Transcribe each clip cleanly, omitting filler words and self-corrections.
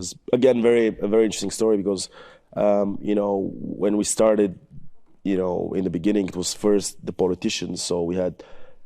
It's, again, a very interesting story because, you know, when we started, you know, in the beginning, it was first the politicians. So we had,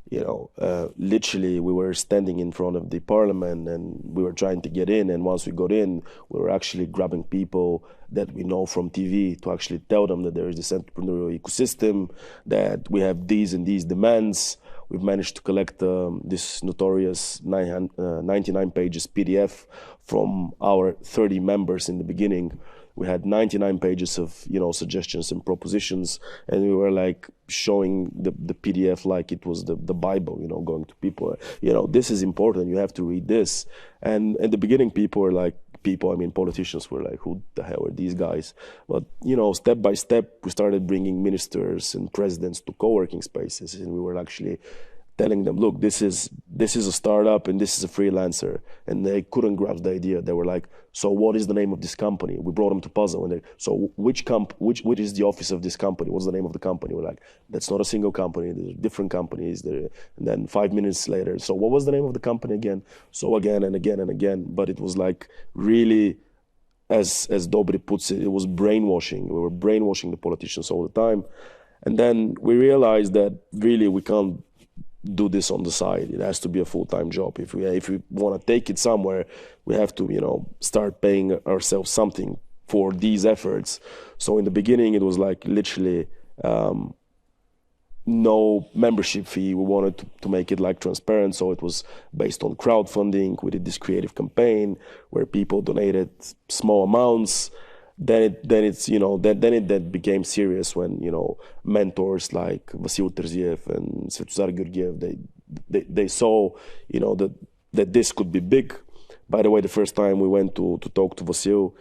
you know, literally we were standing in front of the parliament and we were trying to get in. And once we got in, we were actually grabbing people that we know from TV to actually tell them that there is this entrepreneurial ecosystem, that we have these and these demands. We've managed to collect this notorious 99 pages PDF from our 30 members in the beginning. We had 99 pages of, you know, suggestions and propositions, and we were like showing the PDF like it was the Bible, you know, going to people, you know, this is important, you have to read this. And at the beginning, politicians were like, who the hell are these guys? But, you know, step by step, we started bringing ministers and presidents to co-working spaces, and we were actually telling them, look, this is a startup and this is a freelancer. And they couldn't grasp the idea. They were like, so what is the name of this company? We brought them to Puzl, and so which is the office of this company? What's the name of the company? We're like, that's not a single company. There's different companies there. And then 5 minutes later, so what was the name of the company again? So again and again and again. But it was like really, as Dobry puts it, it was brainwashing. We were brainwashing the politicians all the time. And then we realized that really we can't do this on the side. It has to be a full-time job. If we want to take it somewhere, we have to, you know, start paying ourselves something for these efforts. So in the beginning, it was like literally no membership fee. We wanted to make it like transparent, so it was based on crowdfunding. We did this creative campaign where people donated small amounts. Then it became serious when, you know, mentors like Vasil Terziev and Svetozar Georgiev, they saw, you know, that this could be big. By the way, the first time we went to talk to Vasil,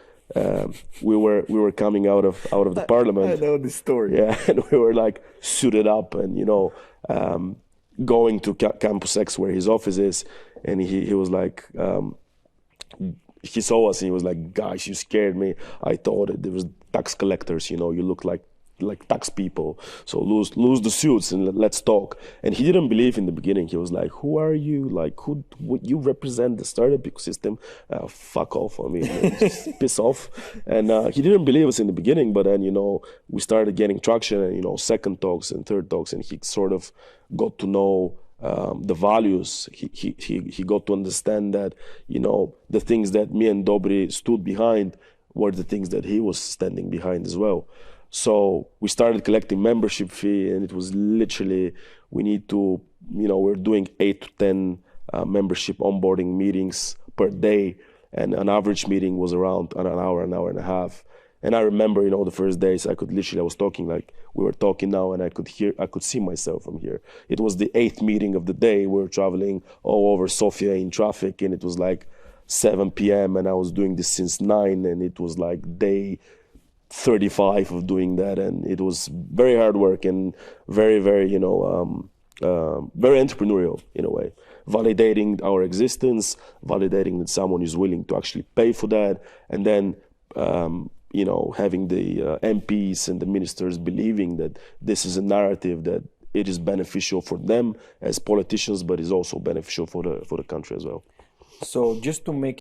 we were coming out of the parliament. I know this story. Yeah, and we were like suited up and, you know, going to Campus X where his office is, and he was like. He saw us and he was like, guys, you scared me. I thought that there was tax collectors, you know, you look like tax people. So lose the suits and let's talk. And he didn't believe in the beginning. He was like, who are you? Like, would you represent the startup ecosystem? Fuck off. I mean, just piss off. And he didn't believe us in the beginning, but then, you know, we started getting traction and, you know, second talks and third talks, and he sort of got to know the values. He got to understand that, you know, the things that me and Dobry stood behind were the things that he was standing behind as well. So we started collecting membership fee, and it was literally, we need to, you know, we're doing 8 to 10 membership onboarding meetings per day, and an average meeting was around an hour and a half. And I remember, you know, the first days I was talking like we were talking now, and I could see myself from here. It was the 8th meeting of the day. We were traveling all over Sofia in traffic, and it was like 7 p.m. and I was doing this since 9, and it was like day 35 of doing that. And it was very hard work and very, very, you know, very entrepreneurial in a way. Validating our existence, validating that someone is willing to actually pay for that, and then, you know, having the MPs and the ministers believing that this is a narrative that it is beneficial for them as politicians, but is also beneficial for the country as well. So just to make